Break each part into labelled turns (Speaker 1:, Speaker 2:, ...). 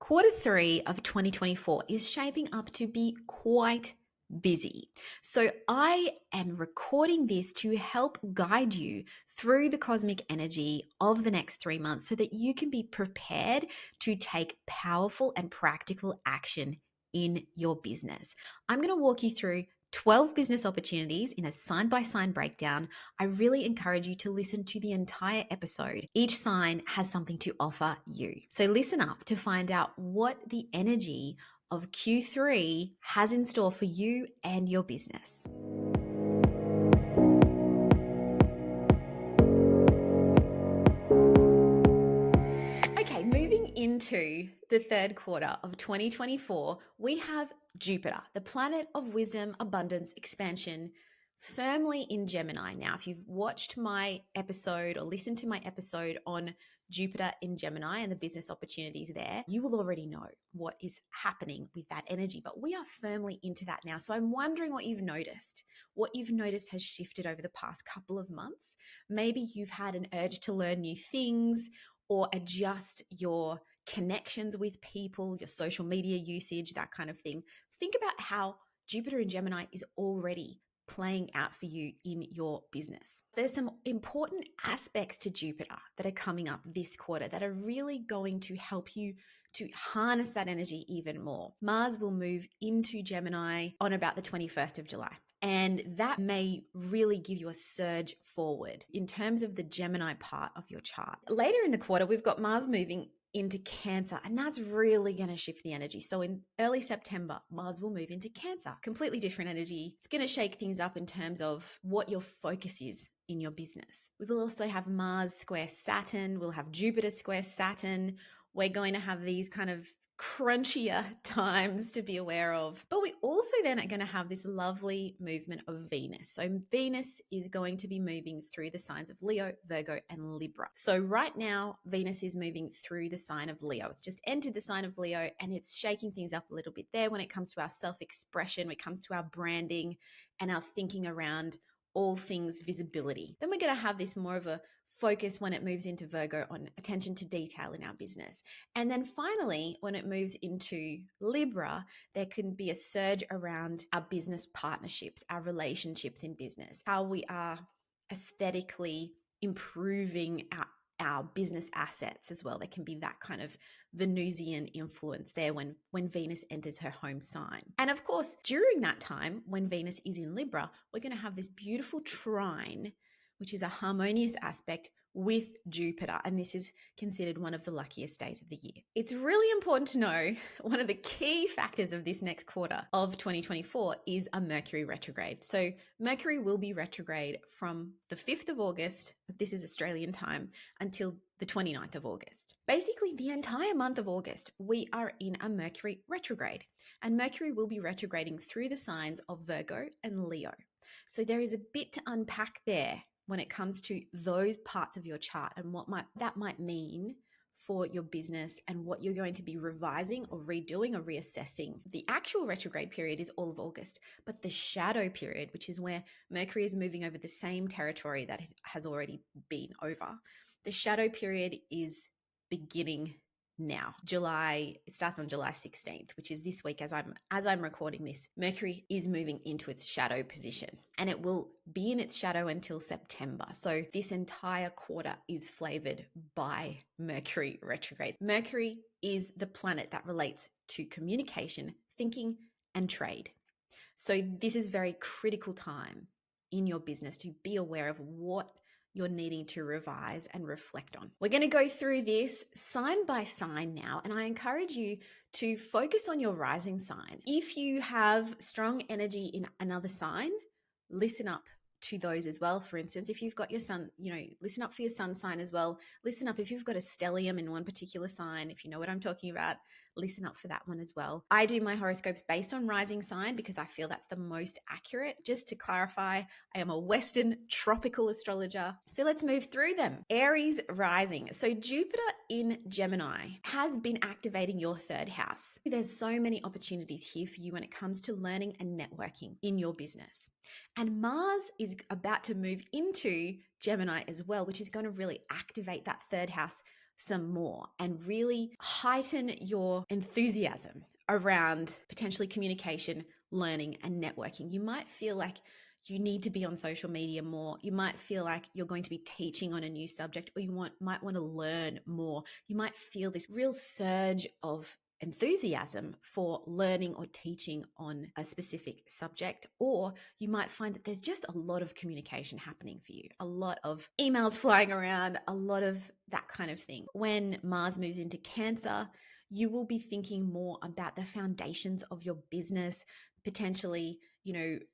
Speaker 1: Quarter three of 2024 is shaping up to be quite busy. So I am recording this to help guide you through the cosmic energy of the next 3 months so that you can be prepared to take powerful and practical action in your business. I'm going to walk you through 12 business opportunities in a sign by sign breakdown. I really encourage you to listen to the entire episode. Each sign has something to offer you. So listen up to find out what the energy of Q3 has in store for you and your business. Okay, moving into the third quarter of 2024, we have Jupiter, the planet of wisdom, abundance, expansion, firmly in Gemini. Now, if you've watched my episode or listened to my episode on Jupiter in Gemini and the business opportunities there, you will already know what is happening with that energy, but we are firmly into that now. So I'm wondering what you've noticed. What you've noticed has shifted over the past couple of months. Maybe you've had an urge to learn new things or adjust your connections with people, your social media usage, that kind of thing. Think about how Jupiter in Gemini is already playing out for you in your business. There's some important aspects to Jupiter that are coming up this quarter that are really going to help you to harness that energy even more. Mars will move into Gemini on about the 21st of July. And that may really give you a surge forward in terms of the Gemini part of your chart. Later in the quarter, we've got Mars moving into Cancer, and that's really going to shift the energy. So in early September, Mars will move into Cancer. Completely different energy. It's going to shake things up in terms of what your focus is in your business. We will also have Mars square Saturn. We'll have Jupiter square Saturn. We're going to have these kind of crunchier times to be aware of. But we also then are going to have this lovely movement of Venus. So Venus is going to be moving through the signs of Leo, Virgo, and Libra. So right now, Venus is moving through the sign of Leo. It's just entered the sign of Leo and it's shaking things up a little bit there when it comes to our self-expression, when it comes to our branding and our thinking around all things visibility. Then we're going to have this more of a focus when it moves into Virgo on attention to detail in our business. And then finally, when it moves into Libra, there can be a surge around our business partnerships, our relationships in business, how we are aesthetically improving our business assets as well. There can be that kind of Venusian influence there when Venus enters her home sign. And of course, during that time, when Venus is in Libra, we're going to have this beautiful trine, which is a harmonious aspect with Jupiter. And this is considered one of the luckiest days of the year. It's really important to know one of the key factors of this next quarter of 2024 is a Mercury retrograde. So Mercury will be retrograde from the 5th of August, this is Australian time, until the 29th of August. Basically, the entire month of August, we are in a Mercury retrograde, and Mercury will be retrograding through the signs of Virgo and Leo. So there is a bit to unpack there when it comes to those parts of your chart and what that might mean for your business and what you're going to be revising or redoing or reassessing. The actual retrograde period is all of August, but the shadow period, which is where Mercury is moving over the same territory that it has already been over, the shadow period is beginning now. It starts on July 16th, which is this week as I'm recording this. Mercury is moving into its shadow position and it will be in its shadow until September. So this entire quarter is flavored by Mercury retrograde. Mercury is the planet that relates to communication, thinking, and trade. So this is a very critical time in your business to be aware of what you're needing to revise and reflect on. We're going to go through this sign by sign now, and I encourage you to focus on your rising sign. If you have strong energy in another sign, listen up to those as well. For instance, if you've got your sun, listen up for your sun sign as well. Listen up if you've got a stellium in one particular sign, if you know what I'm talking about. Listen up for that one as well. I do my horoscopes based on rising sign because I feel that's the most accurate. Just to clarify, I am a Western tropical astrologer. So let's move through them. Aries rising. So Jupiter in Gemini has been activating your third house. There's so many opportunities here for you when it comes to learning and networking in your business. And Mars is about to move into Gemini as well, which is going to really activate that third house some more and really heighten your enthusiasm around potentially communication, learning, and networking. You might feel like you need to be on social media more. You might feel like you're going to be teaching on a new subject, or you might want to learn more. You might feel this real surge of enthusiasm for learning or teaching on a specific subject, or you might find that there's just a lot of communication happening for you, a lot of emails flying around, a lot of that kind of thing. When Mars moves into Cancer, you will be thinking more about the foundations of your business, potentially,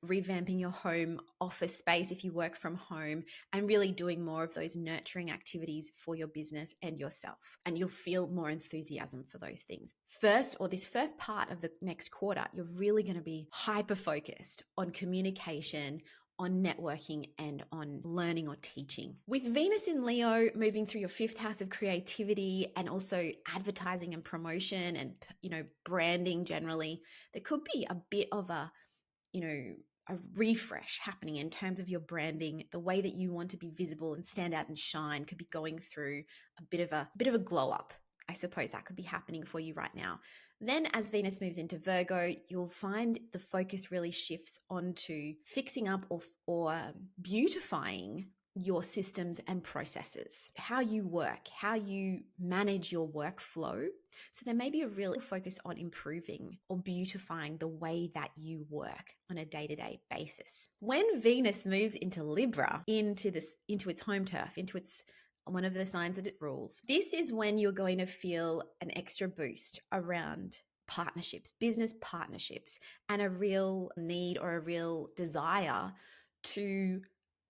Speaker 1: revamping your home office space if you work from home, and really doing more of those nurturing activities for your business and yourself. And you'll feel more enthusiasm for those things. This first part of the next quarter, you're really going to be hyper focused on communication, on networking, and on learning or teaching. With Venus in Leo moving through your fifth house of creativity and also advertising and promotion and, branding generally, there could be a bit of a refresh happening in terms of your branding. The way that you want to be visible and stand out and shine could be going through a bit of a glow up. I suppose that could be happening for you right now. Then as Venus moves into Virgo, you'll find the focus really shifts onto fixing up or beautifying your systems and processes, how you work, how you manage your workflow. So there may be a real focus on improving or beautifying the way that you work on a day-to-day basis. When Venus moves into Libra, into its home turf, into its one of the signs that it rules, this is when you're going to feel an extra boost around partnerships, business partnerships, and a real need or a real desire to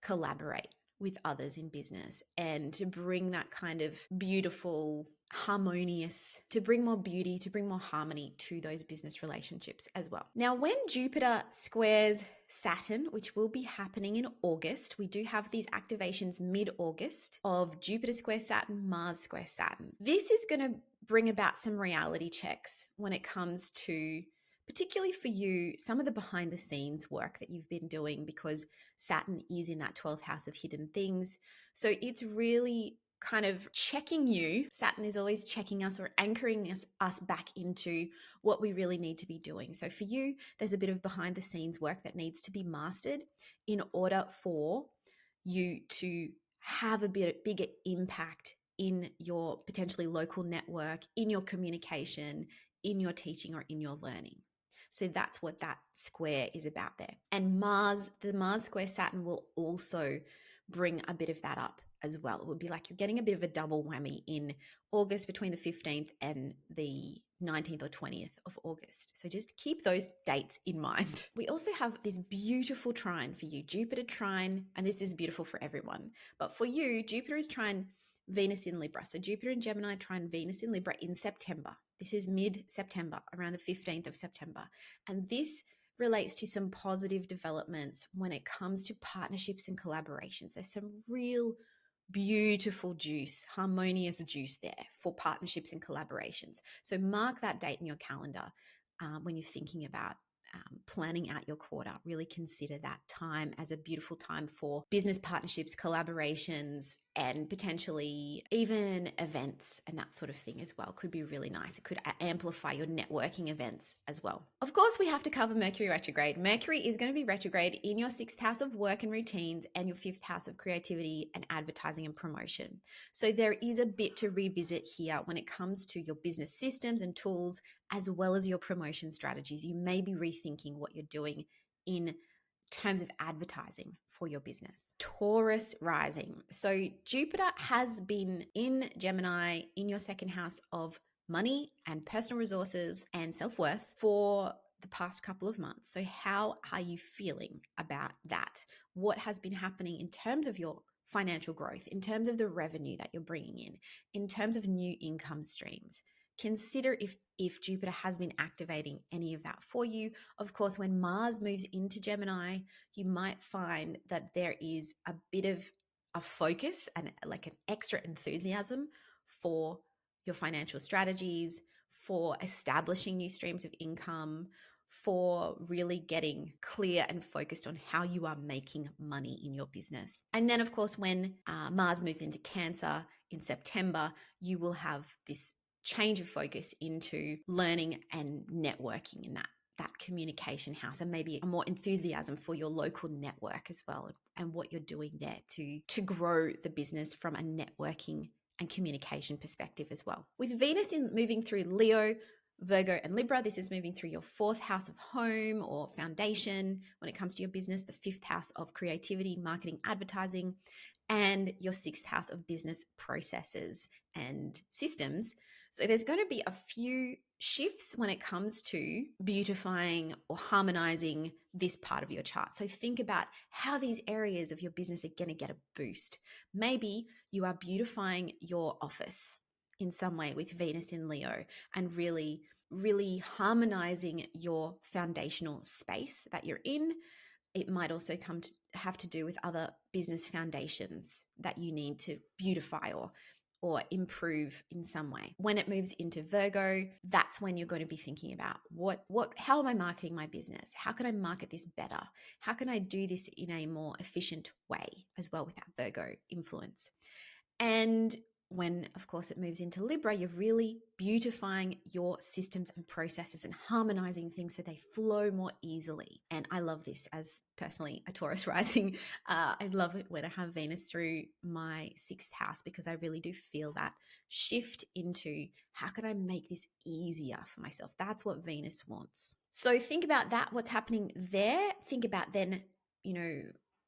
Speaker 1: collaborate with others in business and to bring that kind of beautiful, harmonious, to bring more beauty, to bring more harmony to those business relationships as well. Now, when Jupiter squares Saturn, which will be happening in August, we do have these activations mid-August of Jupiter square Saturn, Mars square Saturn. This is going to bring about some reality checks when it comes to, particularly for you, some of the behind the scenes work that you've been doing, because Saturn is in that 12th house of hidden things. So it's really kind of checking you. Saturn is always checking us or anchoring us back into what we really need to be doing. So for you, there's a bit of behind the scenes work that needs to be mastered in order for you to have a bigger impact in your potentially local network, in your communication, in your teaching, or in your learning. So that's what that square is about there. And the Mars square Saturn will also bring a bit of that up as well. It would be like you're getting a bit of a double whammy in August between the 15th and the 19th or 20th of August. So just keep those dates in mind. We also have this beautiful trine for you, Jupiter trine, and this is beautiful for everyone. But for you, Jupiter is trine Venus in Libra. So Jupiter in Gemini trine Venus in Libra in September. This is mid-September, around the 15th of September. And this relates to some positive developments when it comes to partnerships and collaborations. There's some real beautiful juice, harmonious juice there for partnerships and collaborations. So mark that date in your calendar when you're thinking about planning out your quarter. Really consider that time as a beautiful time for business partnerships, collaborations, and potentially even events and that sort of thing as well. Could be really nice. It could amplify your networking events as well. Of course, we have to cover Mercury retrograde. Mercury is going to be retrograde in your sixth house of work and routines and your fifth house of creativity and advertising and promotion. So there is a bit to revisit here when it comes to your business systems and tools, as well as your promotion strategies. You may be rethinking what you're doing in terms of advertising for your business. Taurus rising. So Jupiter has been in Gemini in your second house of money and personal resources and self-worth for the past couple of months. So how are you feeling about that? What has been happening in terms of your financial growth, in terms of the revenue that you're bringing in terms of new income streams? Consider if Jupiter has been activating any of that for you. Of course, when Mars moves into Gemini, you might find that there is a bit of a focus and like an extra enthusiasm for your financial strategies, for establishing new streams of income, for really getting clear and focused on how you are making money in your business. And then, of course, when Mars moves into Cancer in September, you will have this change of focus into learning and networking in that communication house, and maybe a more enthusiasm for your local network as well, and what you're doing there to grow the business from a networking and communication perspective as well. With Venus moving through Leo, Virgo and Libra, this is moving through your fourth house of home or foundation when it comes to your business, the fifth house of creativity, marketing, advertising, and your sixth house of business processes and systems. So there's going to be a few shifts when it comes to beautifying or harmonizing this part of your chart. So think about how these areas of your business are going to get a boost. Maybe you are beautifying your office in some way with Venus in Leo, and really harmonizing your foundational space that you're in. It might also have to do with other business foundations that you need to beautify or improve in some way. When it moves into Virgo, that's when you're going to be thinking about how am I marketing my business? How can I market this better? How can I do this in a more efficient way as well with that Virgo influence? And when, of course, it moves into Libra, you're really beautifying your systems and processes and harmonizing things so they flow more easily. And I love this as personally a Taurus rising. I love it when I have Venus through my sixth house, because I really do feel that shift into how can I make this easier for myself? That's what Venus wants. So think about that, what's happening there. Think about then,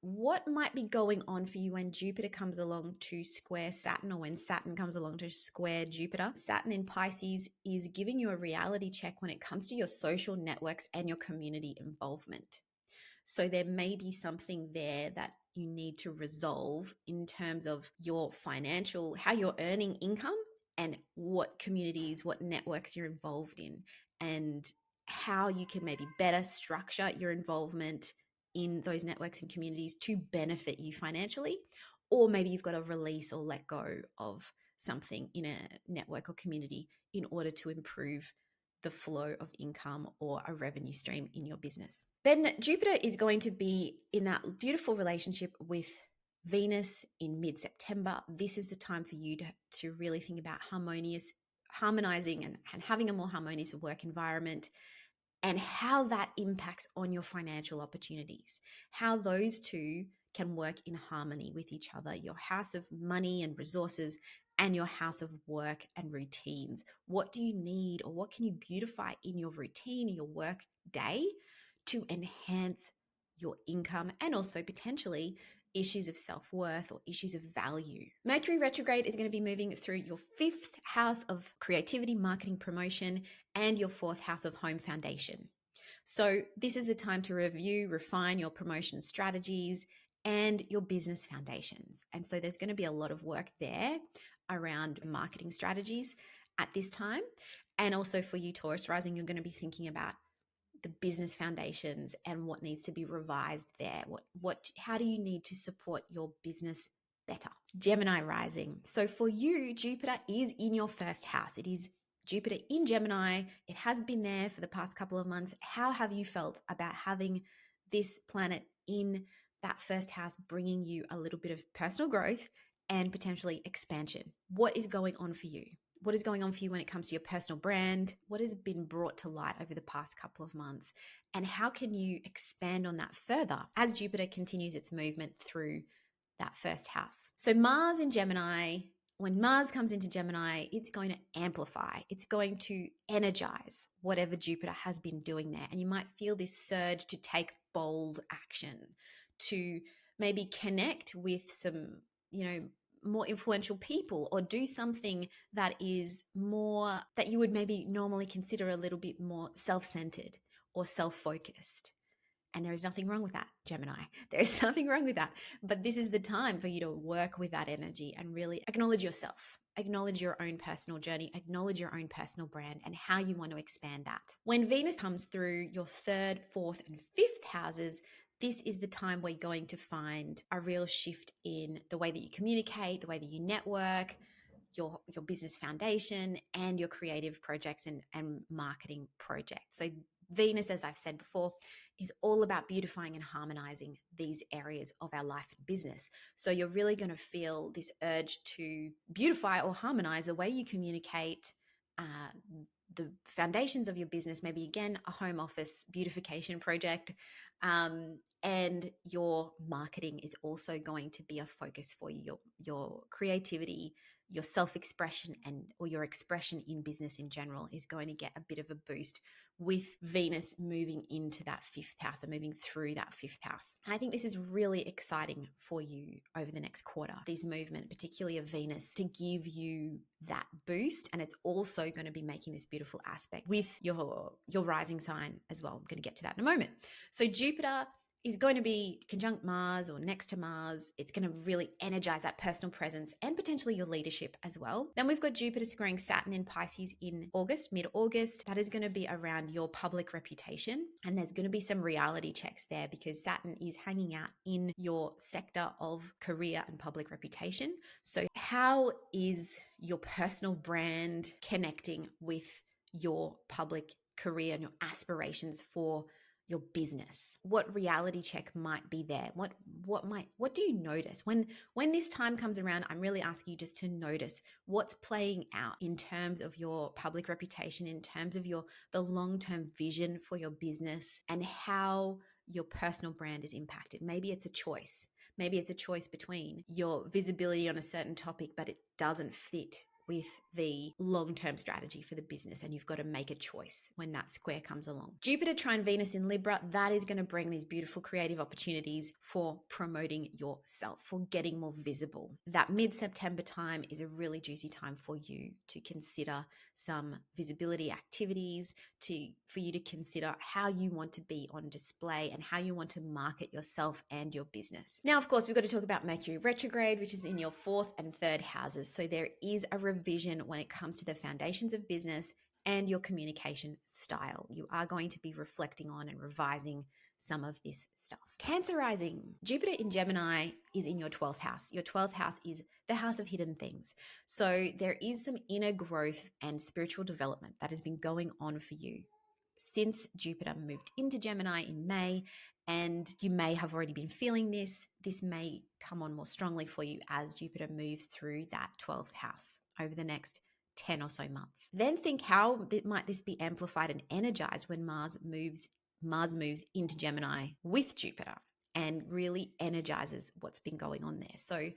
Speaker 1: what might be going on for you when Jupiter comes along to square Saturn, or when Saturn comes along to square Jupiter. Saturn in Pisces is giving you a reality check when it comes to your social networks and your community involvement. So there may be something there that you need to resolve in terms of your financial, how you're earning income, and what communities, what networks you're involved in, and how you can maybe better structure your involvement in those networks and communities to benefit you financially. Or maybe you've got to release or let go of something in a network or community in order to improve the flow of income or a revenue stream in your business. Then Jupiter is going to be in that beautiful relationship with Venus in mid-September. This is the time for you to really think about harmonizing and having a more harmonious work environment, and how that impacts on your financial opportunities, how those two can work in harmony with each other, your house of money and resources and your house of work and routines. What do you need, or what can you beautify in your routine, in your work day, to enhance your income and also potentially issues of self-worth or issues of value? Mercury retrograde is going to be moving through your fifth house of creativity, marketing, promotion, and your fourth house of home foundation. So this is the time to review, refine your promotion strategies and your business foundations. And so there's going to be a lot of work there around marketing strategies at this time. And also for you, Taurus rising, you're going to be thinking about the business foundations and what needs to be revised there. How do you need to support your business better? Gemini rising. So for you, Jupiter is in your first house. It is Jupiter in Gemini. It has been there for the past couple of months. How have you felt about having this planet in that first house, bringing you a little bit of personal growth and potentially expansion? What is going on for you? What is going on for you when it comes to your personal brand? What has been brought to light over the past couple of months? And how can you expand on that further as Jupiter continues its movement through that first house? So Mars in Gemini, when Mars comes into Gemini, it's going to amplify. It's going to energize whatever Jupiter has been doing there. And you might feel this surge to take bold action, to maybe connect with some, more influential people, or do something that is more, that you would maybe normally consider a little bit more self-centered or self-focused. And there is nothing wrong with that, Gemini. There is nothing wrong with that. But this is the time for you to work with that energy and really acknowledge yourself, acknowledge your own personal journey, acknowledge your own personal brand and how you want to expand that. When Venus comes through your third, fourth, and fifth houses, this is the time where you're going to find a real shift in the way that you communicate, the way that you network, your business foundation, and your creative projects and marketing projects. So Venus, as I've said before, is all about beautifying and harmonizing these areas of our life and business. So you're really going to feel this urge to beautify or harmonize the way you communicate, the foundations of your business, maybe again, a home office beautification project. And your marketing is also going to be a focus for you. Your creativity, your self-expression, or your expression in business in general is going to get a bit of a boost with Venus moving into that fifth house and moving through that fifth house. And I think this is really exciting for you over the next quarter, this movement, particularly of Venus, to give you that boost. And it's also going to be making this beautiful aspect with your rising sign as well. I'm going to get to that in a moment. So Jupiter is going to be conjunct Mars or next to Mars. It's going to really energize that personal presence and potentially your leadership as well. Then we've got Jupiter squaring Saturn in Pisces in August, mid-August. That is going to be around your public reputation. And there's going to be some reality checks there because Saturn is hanging out in your sector of career and public reputation. So how is your personal brand connecting with your public career and your aspirations for your business? What reality check might be there? What do you notice when this time comes around? I'm really asking you just to notice what's playing out in terms of your public reputation, in terms of the long-term vision for your business, and how your personal brand is impacted. Maybe it's a choice. Maybe it's a choice between your visibility on a certain topic, but it doesn't fit with the long-term strategy for the business, and you've got to make a choice when that square comes along. Jupiter trine Venus in Libra, that is going to bring these beautiful creative opportunities for promoting yourself, for getting more visible. That mid-September time is a really juicy time for you to consider some visibility activities, for you to consider how you want to be on display and how you want to market yourself and your business. Now, of course, we've got to talk about Mercury retrograde, which is in your fourth and third houses. So there is a revision when it comes to the foundations of business and your communication style. You are going to be reflecting on and revising some of this stuff. Cancer rising. Jupiter in Gemini is in your 12th house. Your 12th house is the house of hidden things. So there is some inner growth and spiritual development that has been going on for you since Jupiter moved into Gemini in May. And you may have already been feeling this. This may come on more strongly for you as Jupiter moves through that 12th house over the next 10 or so months. Then think, how might this be amplified and energized when Mars moves into Gemini with Jupiter and really energizes what's been going on there. So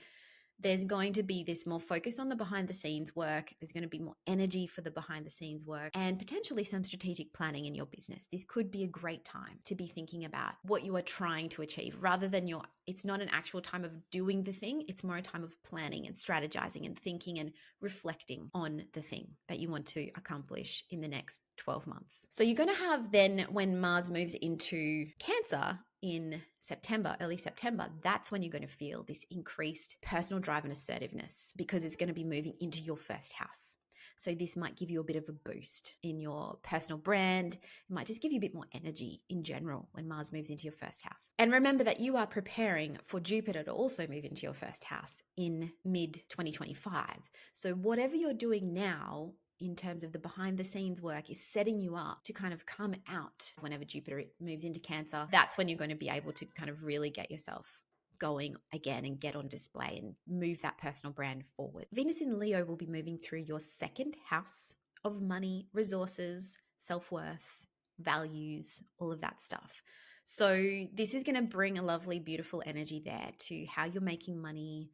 Speaker 1: there's going to be this more focus on the behind the scenes work. There's going to be more energy for the behind the scenes work and potentially some strategic planning in your business. This could be a great time to be thinking about what you are trying to achieve rather than it's not an actual time of doing the thing. It's more a time of planning and strategizing and thinking and reflecting on the thing that you want to accomplish in the next 12 months. So you're going to have then, when Mars moves into Cancer in September, early September, that's when you're going to feel this increased personal drive and assertiveness because it's going to be moving into your first house. So this might give you a bit of a boost in your personal brand. It might just give you a bit more energy in general when Mars moves into your first house. And remember that you are preparing for Jupiter to also move into your first house in mid-2025. So whatever you're doing now in terms of the behind the scenes work is setting you up to kind of come out whenever Jupiter moves into Cancer. That's when you're going to be able to kind of really get yourself going again and get on display and move that personal brand forward. Venus in Leo will be moving through your second house of money, resources, self-worth, values, all of that stuff. So this is going to bring a lovely, beautiful energy there to how you're making money,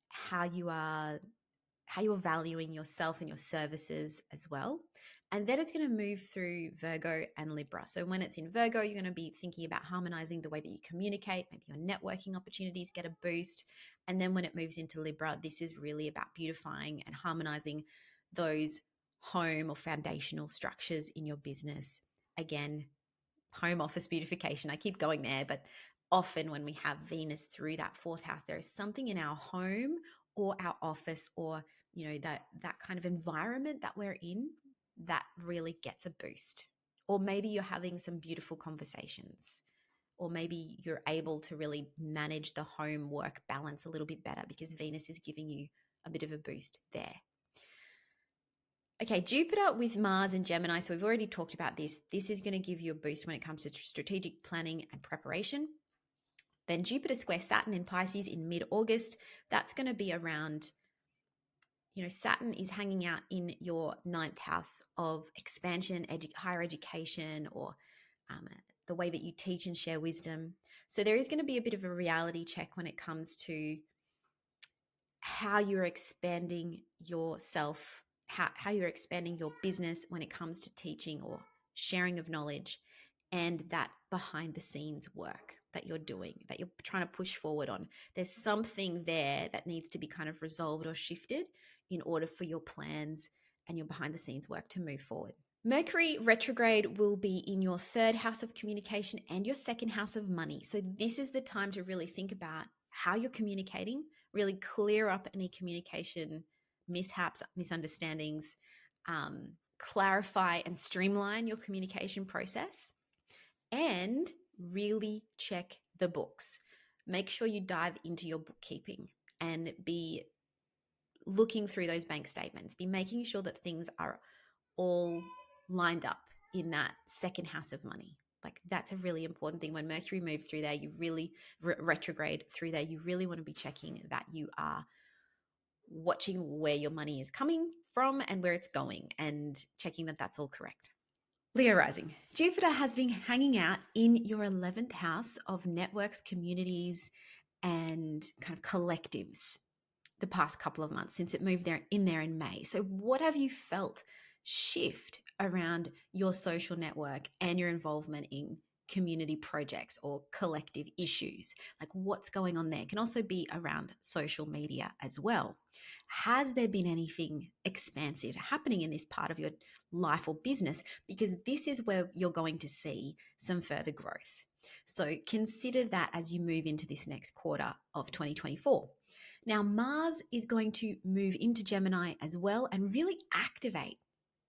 Speaker 1: how you're valuing yourself and your services as well. And then it's going to move through Virgo and Libra. So when it's in Virgo, you're going to be thinking about harmonizing the way that you communicate. Maybe your networking opportunities get a boost. And then when it moves into Libra, this is really about beautifying and harmonizing those home or foundational structures in your business. Again, home office beautification. I keep going there, but often when we have Venus through that fourth house, there is something in our home or our office or that kind of environment that we're in that really gets a boost. Or maybe you're having some beautiful conversations, or maybe you're able to really manage the home work balance a little bit better because Venus is giving you a bit of a boost there. Okay, Jupiter with Mars and Gemini. So we've already talked about this. This is going to give you a boost when it comes to strategic planning and preparation. Then Jupiter square Saturn in Pisces in mid-August. That's going to be around, Saturn is hanging out in your ninth house of expansion, higher education, or the way that you teach and share wisdom. So there is going to be a bit of a reality check when it comes to how you're expanding yourself, how you're expanding your business when it comes to teaching or sharing of knowledge, and that behind the scenes work that you're doing, that you're trying to push forward on. There's something there that needs to be kind of resolved or shifted in order for your plans and your behind the scenes work to move forward. Mercury retrograde will be in your third house of communication and your second house of money. So this is the time to really think about how you're communicating, really clear up any communication mishaps, misunderstandings, clarify and streamline your communication process, and really check the books. Make sure you dive into your bookkeeping and be looking through those bank statements. Be making sure that things are all lined up in that second house of money. Like, that's a really important thing. When Mercury moves through there, you really retrograde through there, you really want to be checking that you are watching where your money is coming from and where it's going, and checking that that's all correct. Leo rising. Jupiter has been hanging out in your 11th house of networks, communities, and kind of collectives the past couple of months since it moved there in May. So what have you felt shift around your social network and your involvement in community projects or collective issues? Like, what's going on there? It can also be around social media as well. Has there been anything expansive happening in this part of your life or business? Because this is where you're going to see some further growth. So consider that as you move into this next quarter of 2024. Now, Mars is going to move into Gemini as well and really activate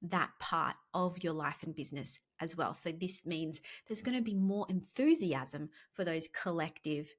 Speaker 1: that part of your life and business as well. So this means there's going to be more enthusiasm for those collective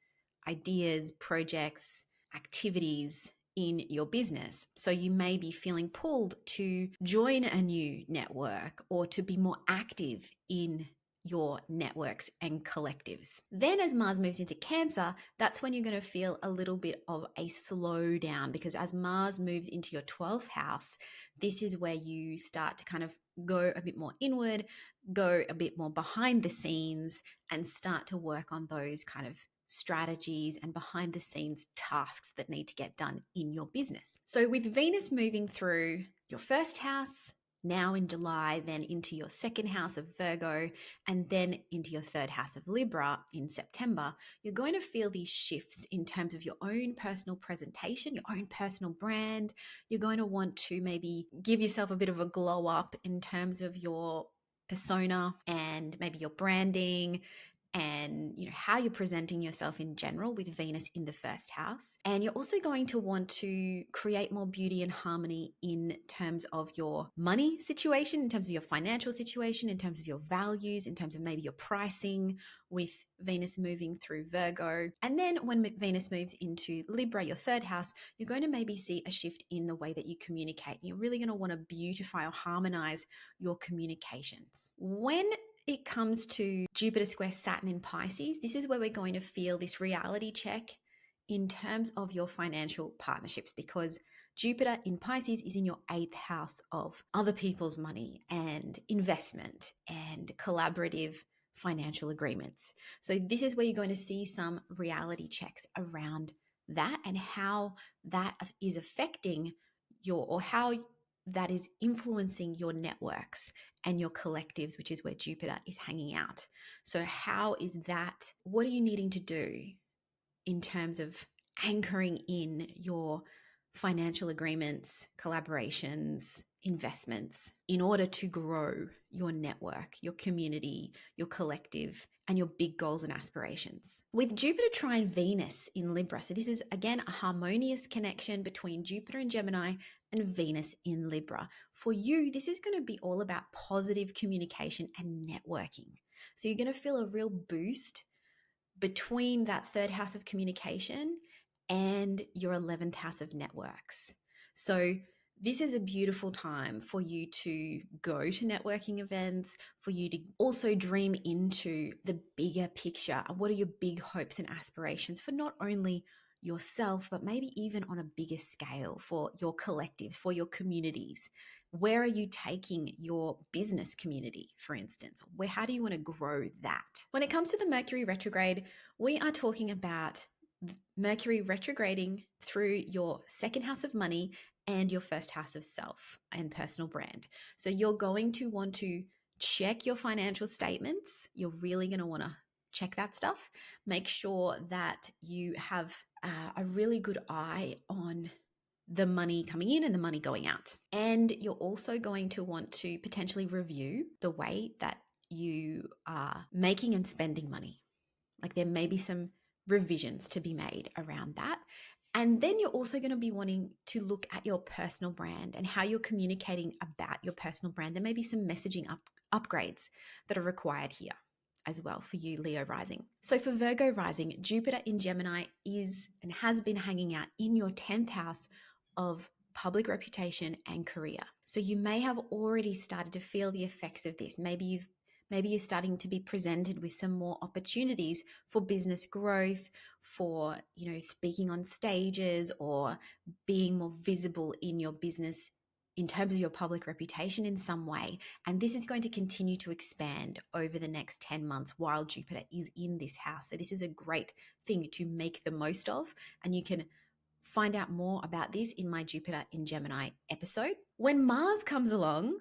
Speaker 1: ideas, projects, activities in your business. So you may be feeling pulled to join a new network or to be more active in your networks and collectives. Then as Mars moves into Cancer, that's when you're going to feel a little bit of a slowdown, because as Mars moves into your 12th house, this is where you start to kind of go a bit more inward, go a bit more behind the scenes, and start to work on those kind of strategies and behind the scenes tasks that need to get done in your business. So with Venus moving through your first house, now in July, then into your second house of Virgo, and then into your third house of Libra in September, you're going to feel these shifts in terms of your own personal presentation, your own personal brand. You're going to want to maybe give yourself a bit of a glow up in terms of your persona and maybe your branding, and how you're presenting yourself in general with Venus in the first house. And you're also going to want to create more beauty and harmony in terms of your money situation, in terms of your financial situation, in terms of your values, in terms of maybe your pricing with Venus moving through Virgo. And then when Venus moves into Libra, your third house, you're going to maybe see a shift in the way that you communicate. You're really going to want to beautify or harmonize your communications. When it comes to Jupiter square Saturn in Pisces, this is where we're going to feel this reality check in terms of your financial partnerships, because Jupiter in Pisces is in your 8th house of other people's money and investment and collaborative financial agreements. So this is where you're going to see some reality checks around that and how that is affecting how that is influencing your networks and your collectives, which is where Jupiter is hanging out. So what are you needing to do in terms of anchoring in your financial agreements, collaborations, investments in order to grow your network, your community, your collective, and your big goals and aspirations? With Jupiter trine Venus in Libra, so this is again a harmonious connection between Jupiter and Gemini and Venus in Libra. For you, this is going to be all about positive communication and networking. So you're going to feel a real boost between that third house of communication and your 11th house of networks. So This is a beautiful time for you to go to networking events, for you to also dream into the bigger picture. What are your big hopes and aspirations for not only yourself, but maybe even on a bigger scale for your collectives, for your communities? Where are you taking your business community, for instance? How do you want to grow that? When it comes to the Mercury retrograde, we are talking about Mercury retrograding through your second house of money and your first house of self and personal brand. So you're going to want to check your financial statements. You're really going to want to check that stuff. Make sure that you have a really good eye on the money coming in and the money going out. And you're also going to want to potentially review the way that you are making and spending money. Like there may be some revisions to be made around that. And then you're also going to be wanting to look at your personal brand and how you're communicating about your personal brand. There may be some messaging upgrades that are required here as well for you, Leo rising. So for Virgo rising, Jupiter in Gemini is and has been hanging out in your 10th house of public reputation and career. So you may have already started to feel the effects of this. Maybe you're starting to be presented with some more opportunities for business growth, for, speaking on stages or being more visible in your business in terms of your public reputation in some way. And this is going to continue to expand over the next 10 months while Jupiter is in this house. So this is a great thing to make the most of, and you can find out more about this in my Jupiter in Gemini episode. When Mars comes along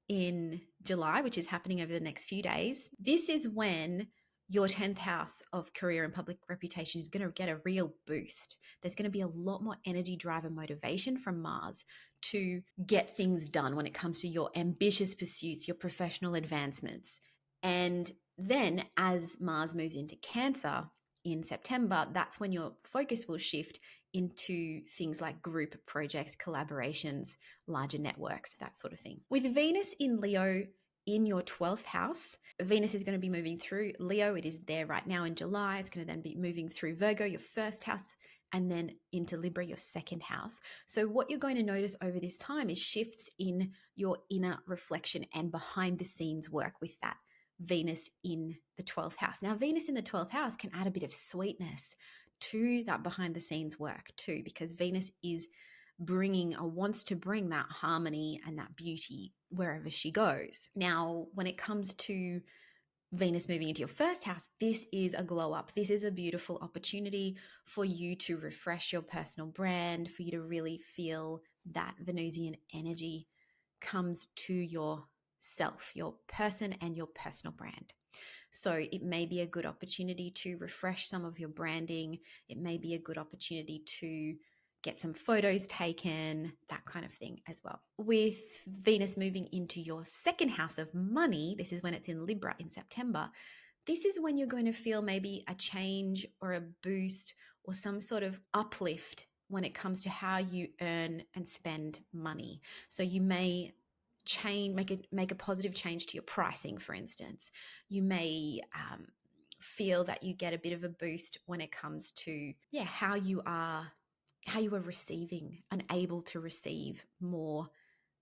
Speaker 1: in July, which is happening over the next few days, this is when your 10th house of career and public reputation is going to get a real boost. There's going to be a lot more energy, drive, and motivation from Mars to get things done when it comes to your ambitious pursuits, your professional advancements. And then as Mars moves into Cancer in September, that's when your focus will shift into things like group projects, collaborations, larger networks, that sort of thing. With Venus in Leo in your 12th house, Venus is going to be moving through Leo. It is there right now in July. It's going to then be moving through Virgo, your first house, and then into Libra, your second house. So what you're going to notice over this time is shifts in your inner reflection and behind the scenes work with that Venus in the 12th house. Now, Venus in the 12th house can add a bit of sweetness to that behind the scenes work too, because Venus is wants to bring that harmony and that beauty wherever she goes. Now, when it comes to Venus moving into your first house, this is a glow up. This is a beautiful opportunity for you to refresh your personal brand, for you to really feel that Venusian energy comes to yourself, your person and your personal brand. So it may be a good opportunity to refresh some of your branding. It may be a good opportunity to get some photos taken, that kind of thing as well. With Venus moving into your second house of money, this is when it's in Libra in September. This is when you're going to feel maybe a change or a boost or some sort of uplift when it comes to how you earn and spend money. So you may make a positive change to your pricing, for instance. You may feel that you get a bit of a boost when it comes to how you are receiving and able to receive more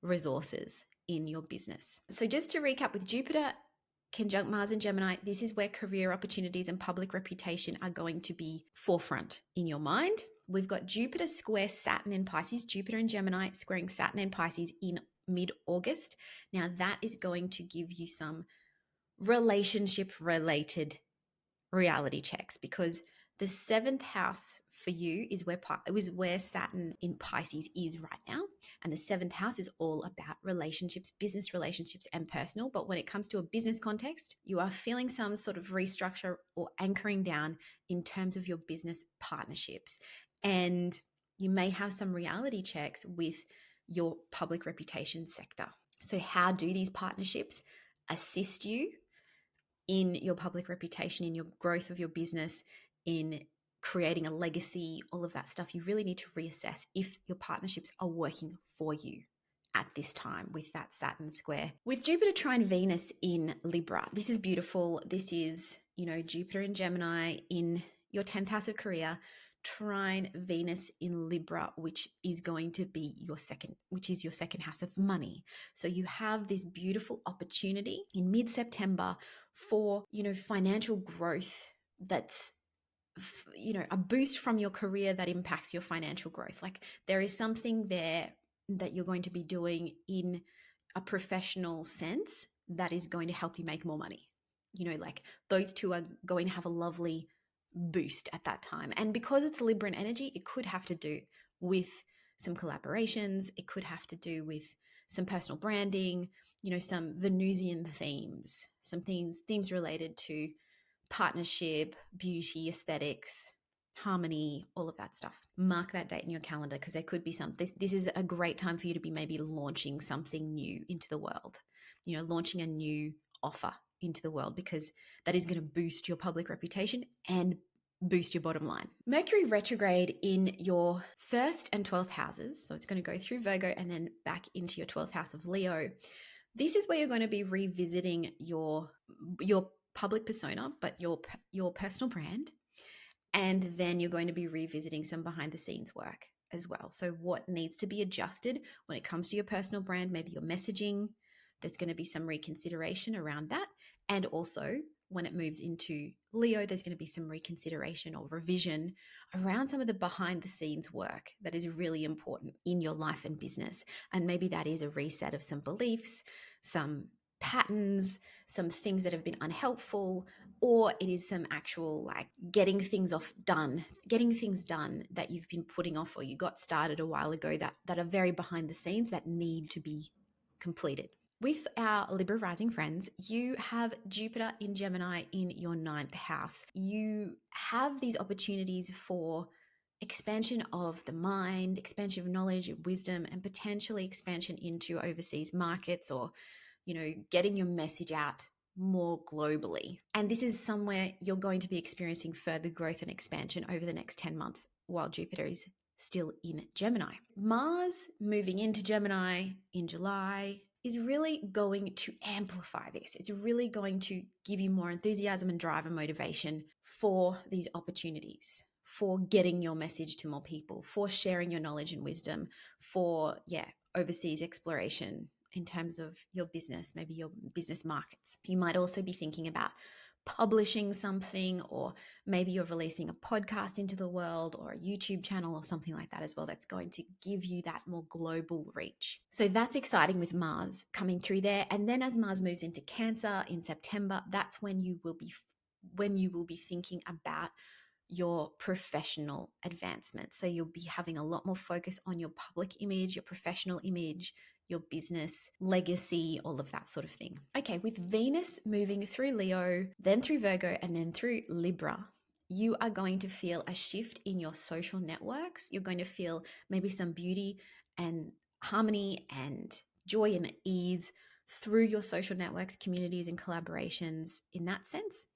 Speaker 1: resources in your business. So just to recap, with Jupiter conjunct Mars and Gemini, this is where career opportunities and public reputation are going to be forefront in your mind. We've got Jupiter square Saturn in Pisces, Jupiter in Gemini squaring Saturn in Pisces in mid-August. Now that is going to give you some relationship related reality checks, because the 7th house for you is where Saturn in Pisces is right now. And the 7th house is all about relationships, business relationships, and personal. But when it comes to a business context, you are feeling some sort of restructure or anchoring down in terms of your business partnerships. And you may have some reality checks with your public reputation sector. So how do these partnerships assist you in your public reputation, in your growth of your business, in creating a legacy, all of that stuff? You really need to reassess if your partnerships are working for you at this time with that Saturn square. With Jupiter trine Venus in Libra, this is beautiful. This is, Jupiter in Gemini in your 10th house of career trine Venus in Libra, which is going to be your second house of money. So you have this beautiful opportunity in mid-September for, financial growth that's, a boost from your career that impacts your financial growth. Like there is something there that you're going to be doing in a professional sense that is going to help you make more money. Like those two are going to have a lovely boost at that time. And because it's Libran energy, it could have to do with some collaborations. It could have to do with some personal branding, some Venusian themes, some themes related to partnership, beauty, aesthetics, harmony, all of that stuff. Mark that date in your calendar because there could be this is a great time for you to be maybe launching something new into the world, launching a new offer into the world, because that is going to boost your public reputation and boost your bottom line. Mercury retrograde in your 1st and 12th houses. So it's going to go through Virgo and then back into your 12th house of Leo. This is where you're going to be revisiting your public persona, but your personal brand. And then you're going to be revisiting some behind the scenes work as well. So what needs to be adjusted when it comes to your personal brand, maybe your messaging, there's going to be some reconsideration around that. And also when it moves into Leo, there's going to be some reconsideration or revision around some of the behind the scenes work that is really important in your life and business. And maybe that is a reset of some beliefs, some patterns, some things that have been unhelpful, or it is some actual like getting things done that you've been putting off or you got started a while ago that are very behind the scenes that need to be completed. With our Libra rising friends, you have Jupiter in Gemini in your 9th house. You have these opportunities for expansion of the mind, expansion of knowledge and wisdom, and potentially expansion into overseas markets or, getting your message out more globally. And this is somewhere you're going to be experiencing further growth and expansion over the next 10 months while Jupiter is still in Gemini. Mars moving into Gemini in July is really going to amplify this. It's really going to give you more enthusiasm and drive and motivation for these opportunities, for getting your message to more people, for sharing your knowledge and wisdom, for, overseas exploration in terms of your business, maybe your business markets. You might also be thinking about publishing something, or maybe you're releasing a podcast into the world or a YouTube channel or something like that as well. That's going to give you that more global reach. So that's exciting with Mars coming through there. And then as Mars moves into Cancer in September, that's when you will be thinking about your professional advancement. So you'll be having a lot more focus on your public image, your professional image, your business legacy, all of that sort of thing. Okay, with Venus moving through Leo, then through Virgo, and then through Libra, you are going to feel a shift in your social networks. You're going to feel maybe some beauty and harmony and joy and ease through your social networks, communities, and collaborations in that sense.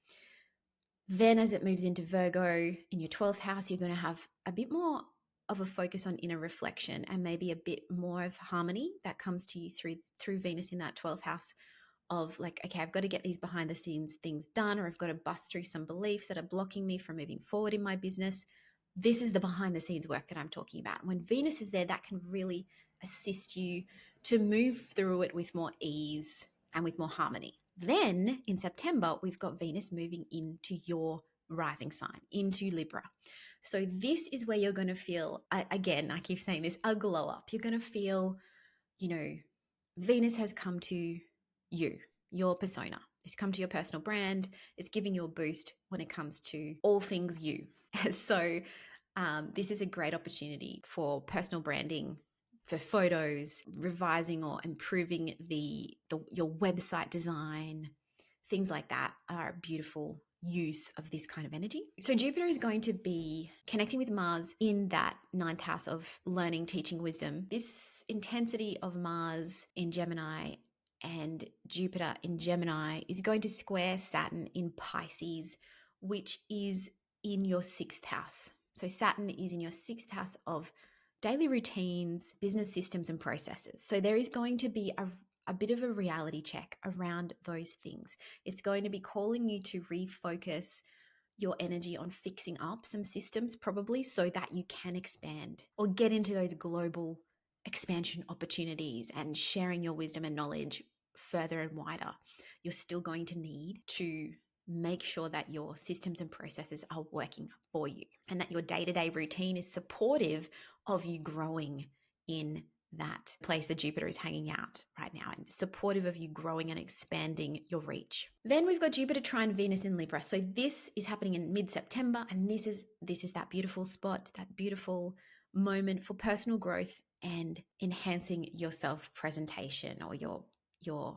Speaker 1: Then as it moves into Virgo in your 12th house, you're going to have a bit more of a focus on inner reflection and maybe a bit more of harmony that comes to you through Venus in that 12th house of like, okay, I've got to get these behind the scenes things done, or I've got to bust through some beliefs that are blocking me from moving forward in my business. This is the behind the scenes work that I'm talking about. When Venus is there, that can really assist you to move through it with more ease and with more harmony. Then in September, we've got Venus moving into your rising sign, into Libra. So this is where you're going to feel, again, I keep saying this, a glow up. You're going to feel, Venus has come to you, your persona. It's come to your personal brand. It's giving you a boost when it comes to all things you. So this is a great opportunity for personal branding, for photos, revising or improving your website design. Things like that are beautiful use of this kind of energy. So Jupiter is going to be connecting with Mars in that 9th house of learning, teaching, wisdom. This intensity of Mars in Gemini and Jupiter in Gemini is going to square Saturn in Pisces, which is in your 6th house. So Saturn is in your 6th house of daily routines, business systems, and processes. So there is going to be a bit of a reality check around those things. It's going to be calling you to refocus your energy on fixing up some systems, probably, so that you can expand or get into those global expansion opportunities and sharing your wisdom and knowledge further and wider. You're still going to need to make sure that your systems and processes are working for you and that your day-to-day routine is supportive of you growing in that place that Jupiter is hanging out right now, and supportive of you growing and expanding your reach. Then we've got Jupiter trine Venus in Libra. So this is happening in mid-September, and this is that beautiful spot, that beautiful moment for personal growth and enhancing your self-presentation or your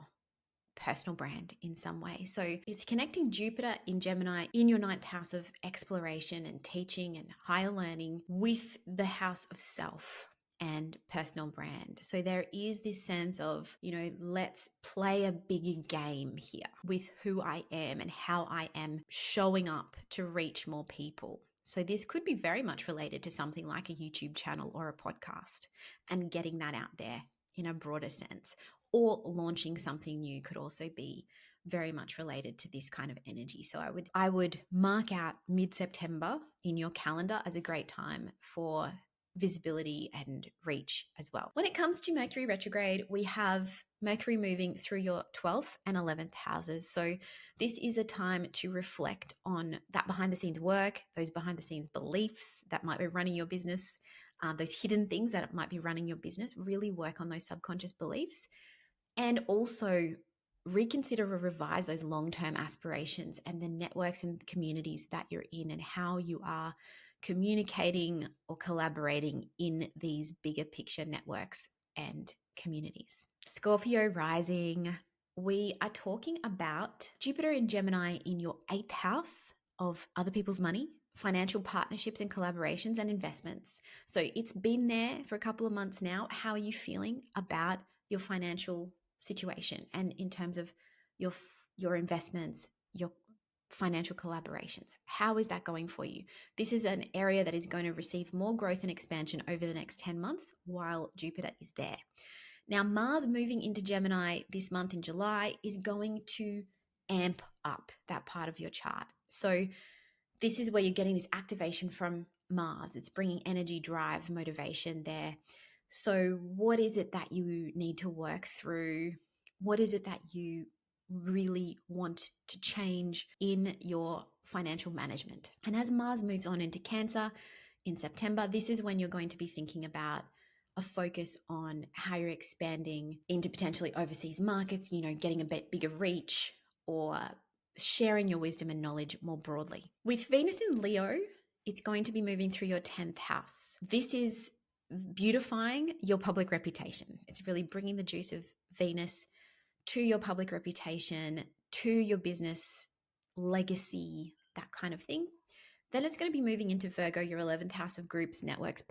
Speaker 1: personal brand in some way. So it's connecting Jupiter in Gemini in your ninth house of exploration and teaching and higher learning with the house of self and personal brand. So there is this sense of, let's play a bigger game here with who I am and how I am showing up to reach more people. So this could be very much related to something like a YouTube channel or a podcast and getting that out there in a broader sense. Or launching something new could also be very much related to this kind of energy. So I would mark out mid-September in your calendar as a great time for visibility and reach as well. When it comes to Mercury retrograde, we have Mercury moving through your 12th and 11th houses. So this is a time to reflect on that behind the scenes work, those behind the scenes beliefs that might be running your business, those hidden things that might be running your business. Really work on those subconscious beliefs. And also reconsider or revise those long-term aspirations and the networks and communities that you're in and how you are communicating or collaborating in these bigger picture networks and communities. Scorpio rising, we are talking about Jupiter in Gemini in your 8th house of other people's money, financial partnerships and collaborations and investments. So it's been there for a couple of months now. How are you feeling about your financial situation and in terms of your investments, your financial collaborations? How is that going for you? This is an area that is going to receive more growth and expansion over the next 10 months while Jupiter is there. Now, Mars moving into Gemini this month in July is going to amp up that part of your chart. So this is where you're getting this activation from Mars. It's bringing energy, drive, motivation there. So what is it that you need to work through? What is it that you really want to change in your financial management? And as Mars moves on into Cancer in September, this is when you're going to be thinking about a focus on how you're expanding into potentially overseas markets, getting a bit bigger reach or sharing your wisdom and knowledge more broadly. With Venus in Leo, it's going to be moving through your 10th house. This is beautifying your public reputation. It's really bringing the juice of Venus to your public reputation, to your business legacy, that kind of thing. Then it's going to be moving into Virgo, your 11th house of groups, networks,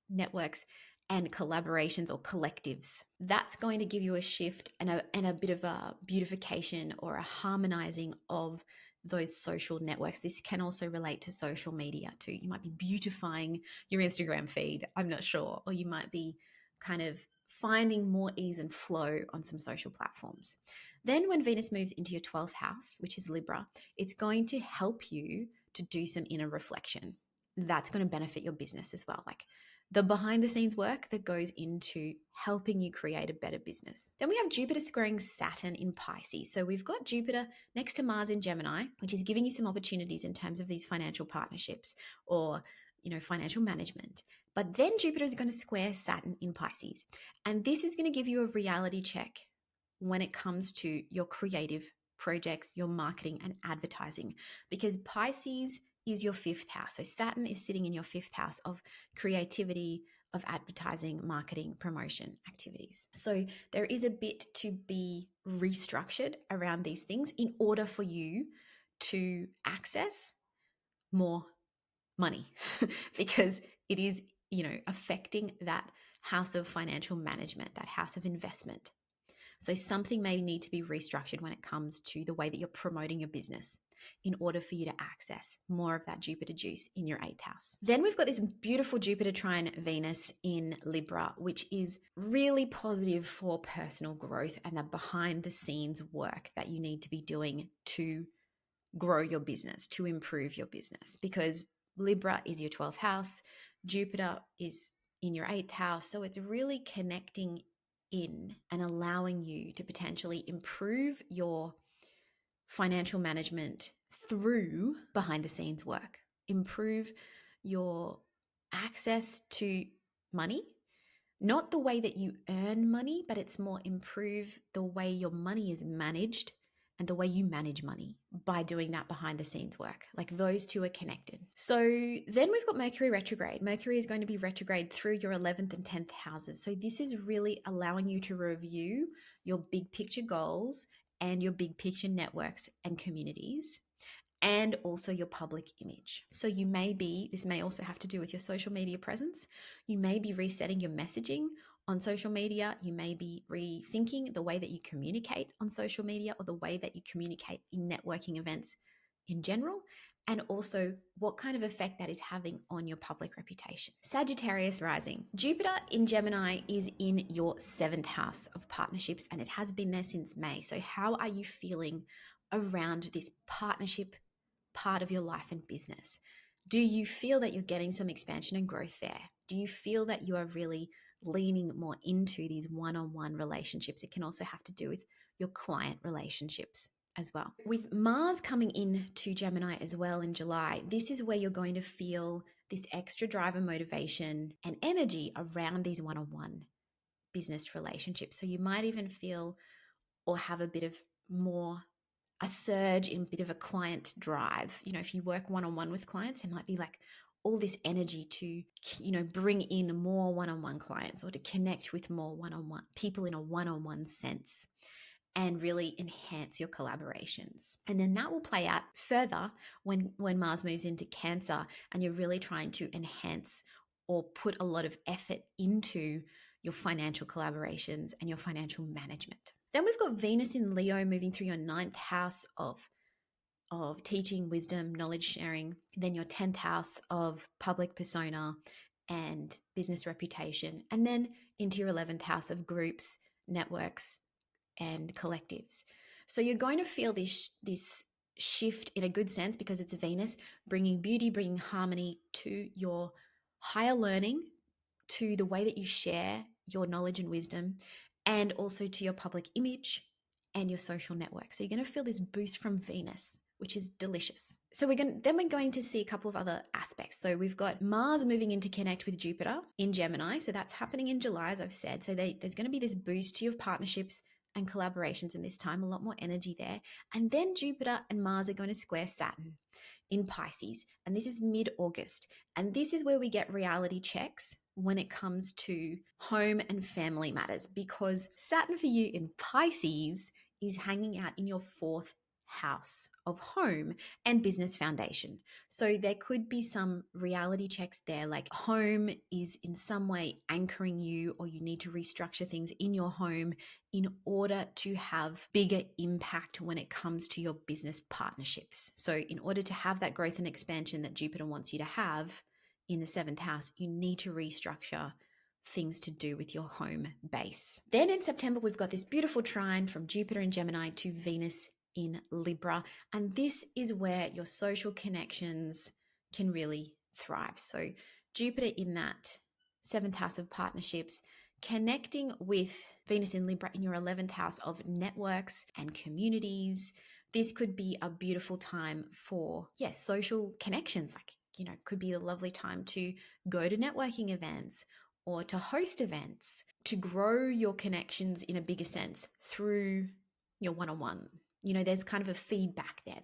Speaker 1: networks and collaborations or collectives. That's going to give you a shift and a bit of a beautification or a harmonizing of those social networks. This can also relate to social media too. You might be beautifying your Instagram feed, I'm not sure, or you might be kind of finding more ease and flow on some social platforms. Then when Venus moves into your 12th house, which is Libra, it's going to help you to do some inner reflection. That's going to benefit your business as well. Like the behind the scenes work that goes into helping you create a better business. Then we have Jupiter squaring Saturn in Pisces. So we've got Jupiter next to Mars in Gemini, which is giving you some opportunities in terms of these financial partnerships or, financial management. But then Jupiter is going to square Saturn in Pisces. And this is going to give you a reality check when it comes to your creative projects, your marketing and advertising, because Pisces is your 5th house. So Saturn is sitting in your 5th house of creativity, of advertising, marketing, promotion activities. So there is a bit to be restructured around these things in order for you to access more money because it is, affecting that house of financial management, that house of investment. So something may need to be restructured when it comes to the way that you're promoting your business in order for you to access more of that Jupiter juice in your 8th house. Then we've got this beautiful Jupiter trine Venus in Libra, which is really positive for personal growth and the behind the scenes work that you need to be doing to grow your business, to improve your business, because Libra is your 12th house, Jupiter is in your 8th house. So it's really connecting in and allowing you to potentially improve your financial management through behind the scenes work, improve your access to money, not the way that you earn money, but it's more improve the way your money is managed and the way you manage money by doing that behind the scenes work. Like those two are connected. So then we've got Mercury retrograde. Mercury is going to be retrograde through your 11th and 10th houses. So this is really allowing you to review your big picture goals and your big picture networks and communities, and also your public image. So this may also have to do with your social media presence. You may be resetting your messaging on social media. You may be rethinking the way that you communicate on social media, or the way that you communicate in networking events in general, and also what kind of effect that is having on your public reputation. Sagittarius rising. Jupiter in Gemini is in your 7th house of partnerships, and it has been there since May. So how are you feeling around this partnership part of your life and business? Do you feel that you're getting some expansion and growth there? Do you feel that you are really leaning more into these one-on-one relationships? It can also have to do with your client relationships as well. With Mars coming into Gemini as well in July, this is where you're going to feel this extra drive and motivation and energy around these one-on-one business relationships. So you might even feel or have a bit of more a surge in a bit of a client drive. If you work one-on-one with clients, there might be like all this energy to, bring in more one-on-one clients, or to connect with more one-on-one people in a one-on-one sense, and really enhance your collaborations. And then that will play out further when Mars moves into Cancer, and you're really trying to enhance or put a lot of effort into your financial collaborations and your financial management. Then we've got Venus in Leo moving through your 9th house of teaching, wisdom, knowledge sharing. Then your 10th house of public persona and business reputation. And then into your 11th house of groups, networks, and collectives. So you're going to feel this shift in a good sense, because it's Venus bringing beauty, bringing harmony to your higher learning, to the way that you share your knowledge and wisdom, and also to your public image and your social network. So you're going to feel this boost from Venus, which is delicious. So we're going to see a couple of other aspects. So we've got Mars moving into connect with Jupiter in Gemini. So that's happening in July, as I've said. So there's going to be this boost to your partnerships and collaborations in this time, a lot more energy there. And then Jupiter and Mars are going to square Saturn in Pisces, and this is mid-August. And this is where we get reality checks when it comes to home and family matters, because Saturn for you in Pisces is hanging out in your 4th house of home and business foundation. So there could be some reality checks there, like home is in some way anchoring you, or you need to restructure things in your home in order to have bigger impact when it comes to your business partnerships. So in order to have that growth and expansion that Jupiter wants you to have in the 7th house, you need to restructure things to do with your home base. Then in September, we've got this beautiful trine from Jupiter in Gemini to Venus in Libra. And this is where your social connections can really thrive. So Jupiter in that 7th house of partnerships, connecting with Venus in Libra in your 11th house of networks and communities. This could be a beautiful time for, social connections. Like, could be a lovely time to go to networking events or to host events, to grow your connections in a bigger sense through your one-on-one. There's kind of a feedback there.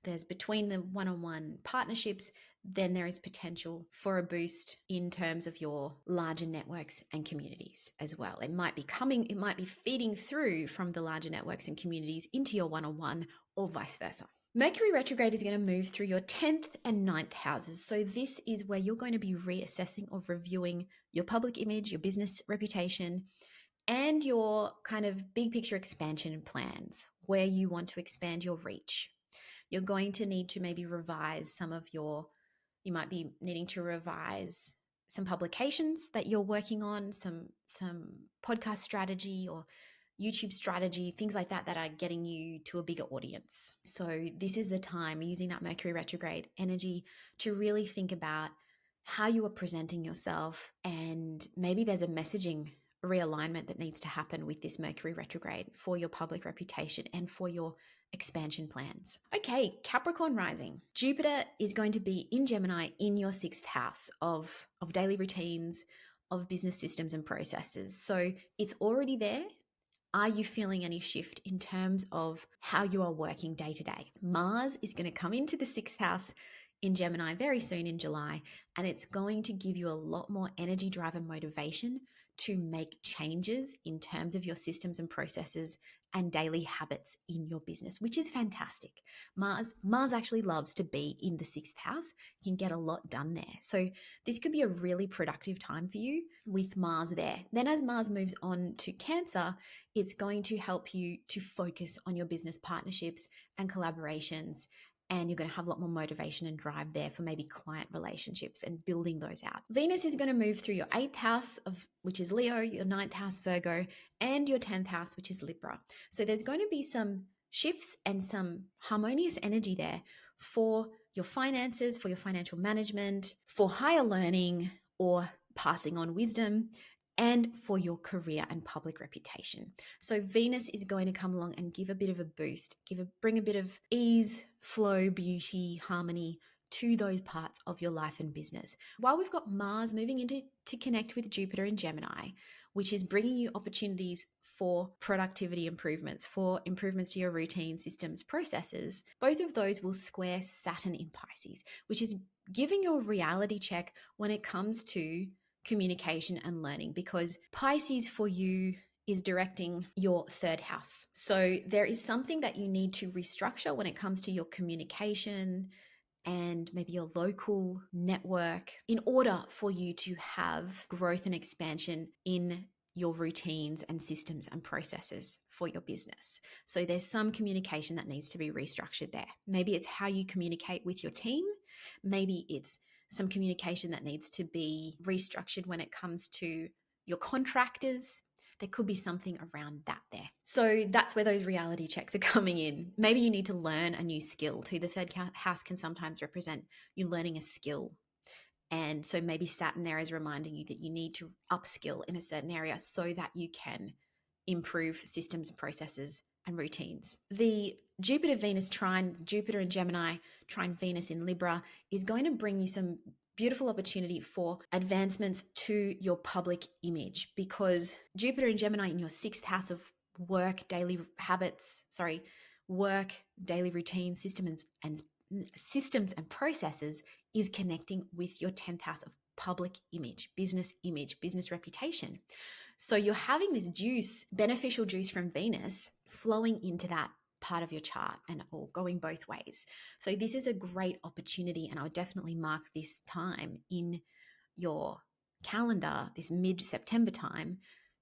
Speaker 1: There's between the one-on-one partnerships, then there is potential for a boost in terms of your larger networks and communities as well. It might be feeding through from the larger networks and communities into your one-on-one, or vice versa. Mercury retrograde is going to move through your 10th and 9th houses. So this is where you're going to be reassessing or reviewing your public image, your business reputation, and your kind of big picture expansion plans, where you want to expand your reach. You're going to need to maybe revise you might be needing to revise some publications that you're working on, some podcast strategy, or YouTube strategy, things like that are getting you to a bigger audience. So this is the time, using that Mercury retrograde energy, to really think about how you are presenting yourself, and maybe there's a messaging realignment that needs to happen with this Mercury retrograde for your public reputation and for your expansion plans. Okay, Capricorn rising. Jupiter is going to be in Gemini in your 6th house of daily routines, of business systems and processes. So it's already there. Are you feeling any shift in terms of how you are working day to day? Mars is going to come into the 6th house in Gemini very soon in July, and it's going to give you a lot more energy, drive, and motivation to make changes in terms of your systems and processes and daily habits in your business, which is fantastic. Mars actually loves to be in the 6th house. You can get a lot done there. So this could be a really productive time for you with Mars there. Then as Mars moves on to Cancer, it's going to help you to focus on your business partnerships and collaborations. And you're going to have a lot more motivation and drive there for maybe client relationships and building those out. Venus is going to move through your 8th house, which is Leo, your 9th house, Virgo, and your 10th house, which is Libra. So there's going to be some shifts and some harmonious energy there for your finances, for your financial management, for higher learning or passing on wisdom, and for your career and public reputation. So Venus is going to come along and give a bit of a boost, bring a bit of ease, flow, beauty, harmony to those parts of your life and business. While we've got Mars moving into to connect with Jupiter in Gemini, which is bringing you opportunities for productivity improvements, for improvements to your routine, systems, processes, both of those will square Saturn in Pisces, which is giving you a reality check when it comes to communication and learning, because Pisces for you is directing your 3rd house. So there is something that you need to restructure when it comes to your communication and maybe your local network in order for you to have growth and expansion in your routines and systems and processes for your business. So there's some communication that needs to be restructured there. Maybe it's how you communicate with your team. Maybe it's some communication that needs to be restructured when it comes to your contractors. There could be something around that there. So that's where those reality checks are coming in. Maybe you need to learn a new skill too. The 3rd house can sometimes represent you learning a skill. And so maybe Saturn there is reminding you that you need to upskill in a certain area so that you can improve systems and processes and routines. The Jupiter-Venus trine, Jupiter in Gemini, trine Venus in Libra, is going to bring you some beautiful opportunity for advancements to your public image, because Jupiter in Gemini in your 6th house of work, daily habits, work, daily routines, systems and processes is connecting with your 10th house of public image, business reputation. So you're having this juice, beneficial juice from Venus flowing into that part of your chart and all going both ways. So this is a great opportunity, and I would definitely mark this time in your calendar, this mid-September time,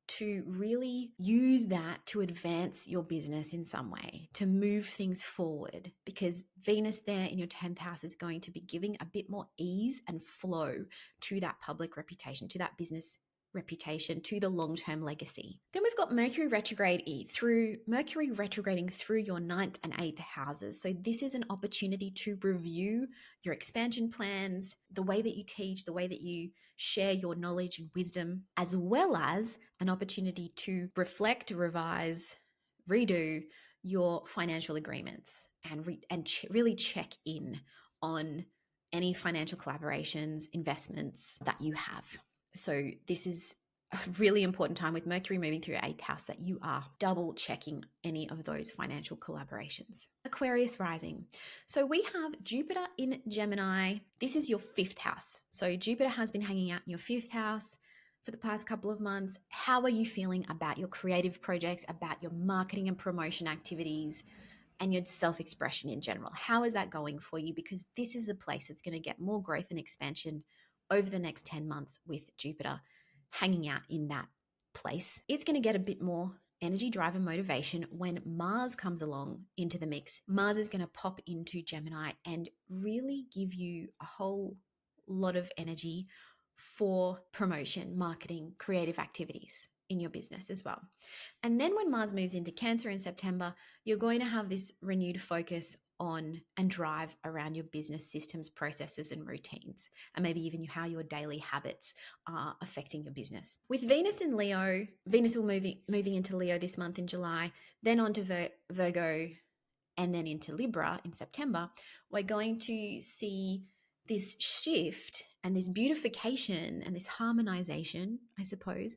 Speaker 1: to really use that to advance your business in some way, to move things forward, because Venus there in your 10th house is going to be giving a bit more ease and flow to that public reputation, to that business reputation, to the long-term legacy. Then we've got Mercury retrograding through your 9th and 8th houses. So this is an opportunity to review your expansion plans, the way that you teach, the way that you share your knowledge and wisdom, as well as an opportunity to reflect, revise, redo your financial agreements and really check in on any financial collaborations, investments that you have. So this is a really important time with Mercury moving through your 8th house that you are double checking any of those financial collaborations. Aquarius rising. So we have Jupiter in Gemini. This is your 5th house. So Jupiter has been hanging out in your 5th house for the past couple of months. How are you feeling about your creative projects, about your marketing and promotion activities, and your self-expression in general? How is that going for you? Because this is the place that's going to get more growth and expansion over the next 10 months with Jupiter hanging out in that place. It's going to get a bit more energy, drive, and motivation when Mars comes along into the mix. Mars is going to pop into Gemini and really give you a whole lot of energy for promotion, marketing, creative activities in your business as well. And then when Mars moves into Cancer in September, you're going to have this renewed focus on and drive around your business systems, processes, and routines, and maybe even how your daily habits are affecting your business. With Venus in Leo, Venus will moving into Leo this month in July, then on to Virgo, and then into Libra in September. We're going to see this shift and this beautification and this harmonization, I suppose,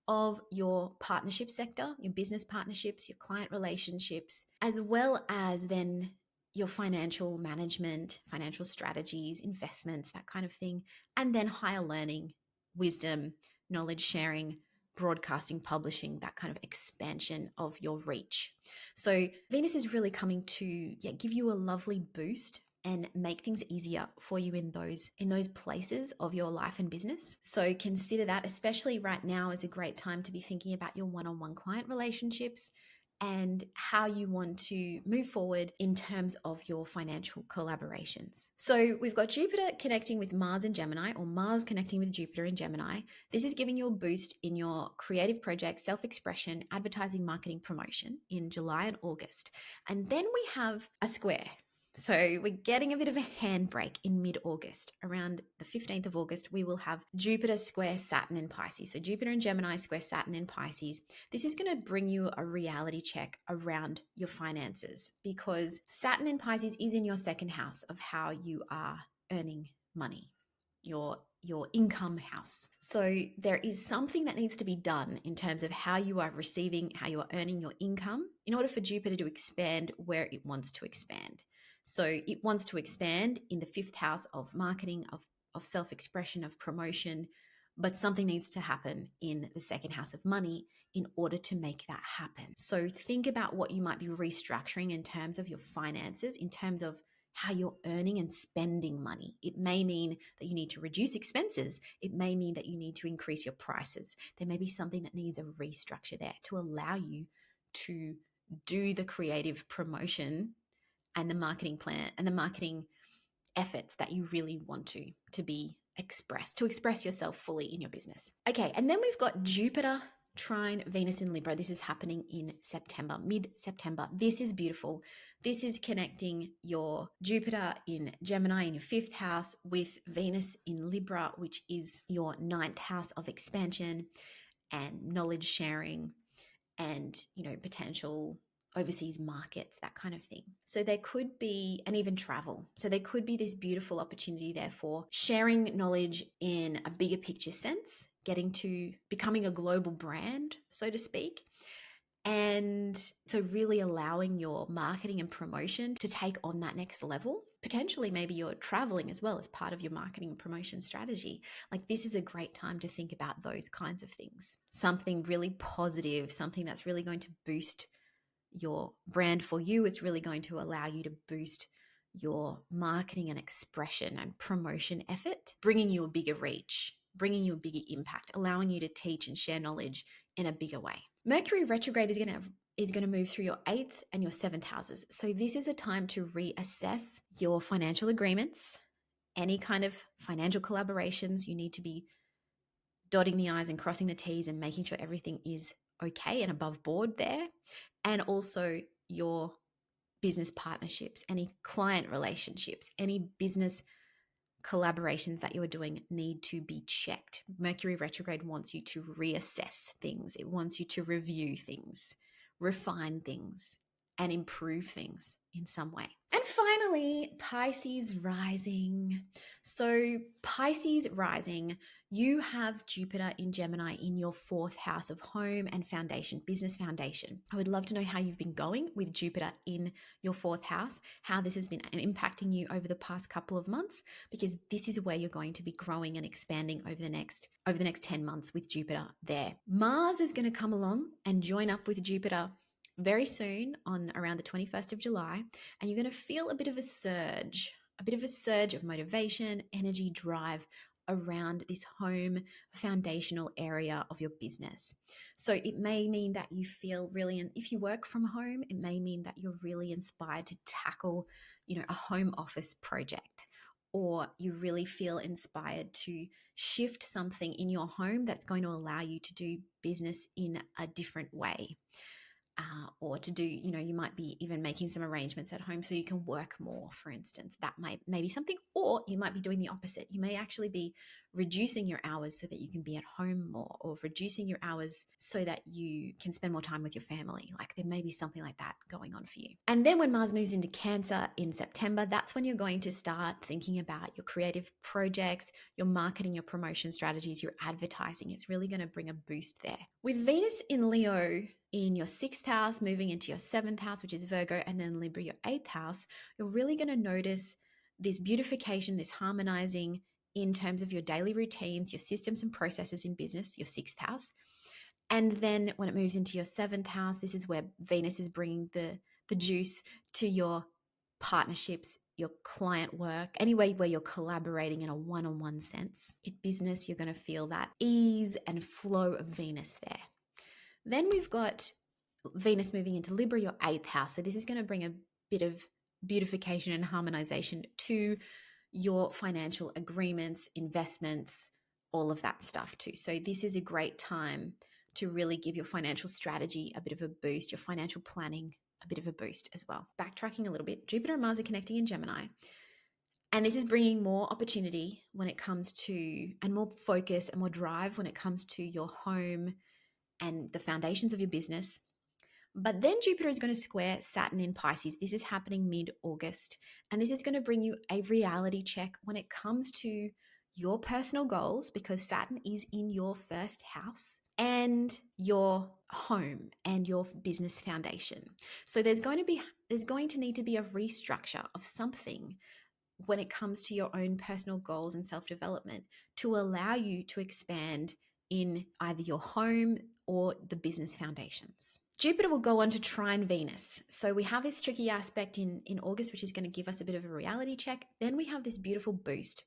Speaker 1: of your partnership sector, your business partnerships, your client relationships, as well as then your financial management, financial strategies, investments, that kind of thing, and then higher learning, wisdom, knowledge sharing, broadcasting, publishing, that kind of expansion of your reach. So Venus is really coming to give you a lovely boost and make things easier for you in those places of your life and business. So consider that, especially right now, is a great time to be thinking about your one-on-one client relationships and how you want to move forward in terms of your financial collaborations. So we've got Jupiter connecting with Mars in Gemini, or Mars connecting with Jupiter in Gemini. This is giving you a boost in your creative projects, self-expression, advertising, marketing, promotion in July and August. And then we have a square. So we're getting a bit of a handbrake in mid-August. Around the 15th of August, we will have Jupiter square Saturn in Pisces. So Jupiter in Gemini square Saturn in Pisces. This is going to bring you a reality check around your finances, because Saturn in Pisces is in your second house of how you are earning money, your income house. So there is something that needs to be done in terms of how you are receiving, how you are earning your income in order for Jupiter to expand where it wants to expand. So it wants to expand in the fifth house of marketing, of self-expression, of promotion, but something needs to happen in the second house of money in order to make that happen. So think about what you might be restructuring in terms of your finances, in terms of how you're earning and spending money. It may mean that you need to reduce expenses. It may mean that you need to increase your prices. There may be something that needs a restructure there to allow you to do the creative promotion and the marketing plan and the marketing efforts that you really want to be expressed, to express yourself fully in your business. Okay, and then we've got Jupiter trine Venus in Libra. This is happening in September, mid-September. This is beautiful. This is connecting your Jupiter in Gemini in your fifth house with Venus in Libra, which is your ninth house of expansion and knowledge sharing and, potential overseas markets, that kind of thing. So there could be, and even travel. So there could be this beautiful opportunity there for sharing knowledge in a bigger picture sense, getting to becoming a global brand, so to speak. And so really allowing your marketing and promotion to take on that next level. Potentially, maybe you're traveling as well as part of your marketing and promotion strategy. Like, this is a great time to think about those kinds of things. Something really positive, something that's really going to boost your brand for you. It's really going to allow you to boost your marketing and expression and promotion effort, bringing you a bigger reach, bringing you a bigger impact, allowing you to teach and share knowledge in a bigger way. Mercury retrograde is going to move through your 8th and your 7th houses. So this is a time to reassess your financial agreements, any kind of financial collaborations. You need to be dotting the I's and crossing the T's and making sure everything is okay and above board there. And also your business partnerships, any client relationships, any business collaborations that you're doing need to be checked. Mercury retrograde wants you to reassess things. It wants you to review things, refine things, and improve things in some way. And finally, Pisces rising. So Pisces rising, you have Jupiter in Gemini in your 4th house of home and foundation, business foundation. I would love to know how you've been going with Jupiter in your 4th house, how this has been impacting you over the past couple of months, because this is where you're going to be growing and expanding over the next 10 months with Jupiter there. Mars is going to come along and join up with Jupiter very soon on around the 21st of July, and you're going to feel a bit of a surge of motivation, energy, drive around this home foundational area of your business. So it may mean that you feel really, if you work from home, it may mean that you're really inspired to tackle, a home office project, or you really feel inspired to shift something in your home that's going to allow you to do business in a different way. Or to do, you might be even making some arrangements at home so you can work more, for instance. That might be something, or you might be doing the opposite. You may actually be reducing your hours so that you can be at home more, or reducing your hours so that you can spend more time with your family. Like there may be something like that going on for you. And then when Mars moves into Cancer in September, that's when you're going to start thinking about your creative projects, your marketing, your promotion strategies, your advertising. It's really going to bring a boost there. With Venus in Leo in your 6th house, moving into your 7th house, which is Virgo, and then Libra, your 8th house, you're really going to notice this beautification, this harmonizing in terms of your daily routines, your systems and processes in business, your 6th house. And then when it moves into your 7th house, this is where Venus is bringing the juice to your partnerships, your client work, anyway where you're collaborating in a one-on-one sense. In business, you're going to feel that ease and flow of Venus there. Then we've got Venus moving into Libra, your 8th house. So this is going to bring a bit of beautification and harmonization to your financial agreements, investments, all of that stuff too. So this is a great time to really give your financial strategy a bit of a boost, your financial planning a bit of a boost as well. Backtracking a little bit, Jupiter and Mars are connecting in Gemini. And this is bringing more opportunity when it comes to, and more focus and more drive when it comes to your home and the foundations of your business. But then Jupiter is going to square Saturn in Pisces. This is happening mid-August. And this is going to bring you a reality check when it comes to your personal goals, because Saturn is in your 1st house, and your home and your business foundation. So there's going to need to be a restructure of something when it comes to your own personal goals and self-development to allow you to expand in either your home or the business foundations. Jupiter will go on to trine Venus. So we have this tricky aspect in August, which is going to give us a bit of a reality check. Then we have this beautiful boost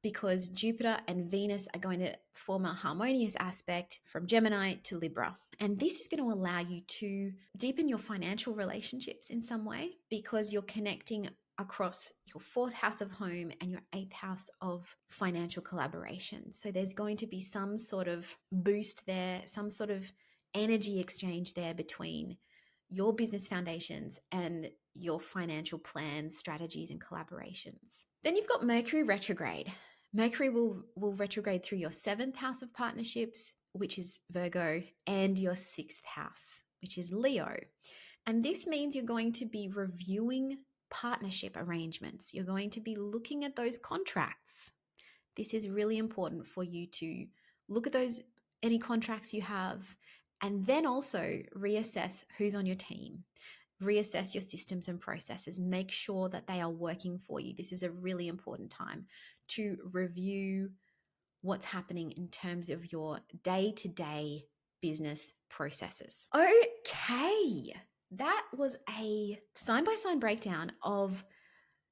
Speaker 1: because Jupiter and Venus are going to form a harmonious aspect from Gemini to Libra. And this is going to allow you to deepen your financial relationships in some way, because you're connecting across your 4th house of home and your 8th house of financial collaboration. So there's going to be some sort of boost there, some sort of energy exchange there between your business foundations and your financial plans, strategies, and collaborations. Then you've got Mercury retrograde. Mercury will retrograde through your 7th house of partnerships, which is Virgo, and your 6th house, which is Leo. And this means you're going to be reviewing partnership arrangements. You're going to be looking at those contracts. This is really important for you to look at any contracts you have, and then also reassess who's on your team. Reassess your systems and processes. Make sure that they are working for you. This is a really important time to review what's happening in terms of your day-to-day business processes. Okay, that was a sign-by-sign breakdown of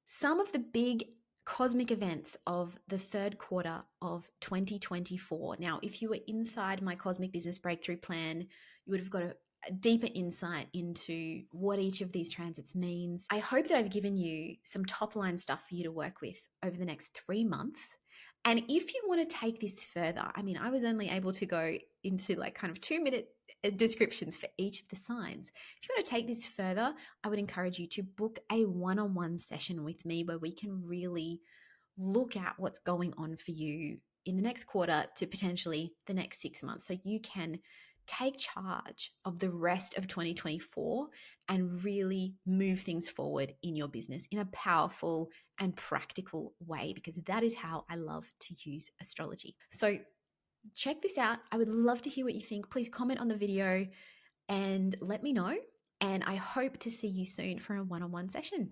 Speaker 1: some of the big cosmic events of the 3rd quarter of 2024. Now, if you were inside my Cosmic Business Breakthrough Plan, you would have got a deeper insight into what each of these transits means. I hope that I've given you some top line stuff for you to work with over the next 3 months. And if you want to take this further, I was only able to go into like kind of 2-minute descriptions for each of the signs. If you want to take this further, I would encourage you to book a one-on-one session with me where we can really look at what's going on for you in the next quarter to potentially the next 6 months, so you can take charge of the rest of 2024 and really move things forward in your business in a powerful and practical way, because that is how I love to use astrology. So check this out. I would love to hear what you think. Please comment on the video and let me know. And I hope to see you soon for a one-on-one session.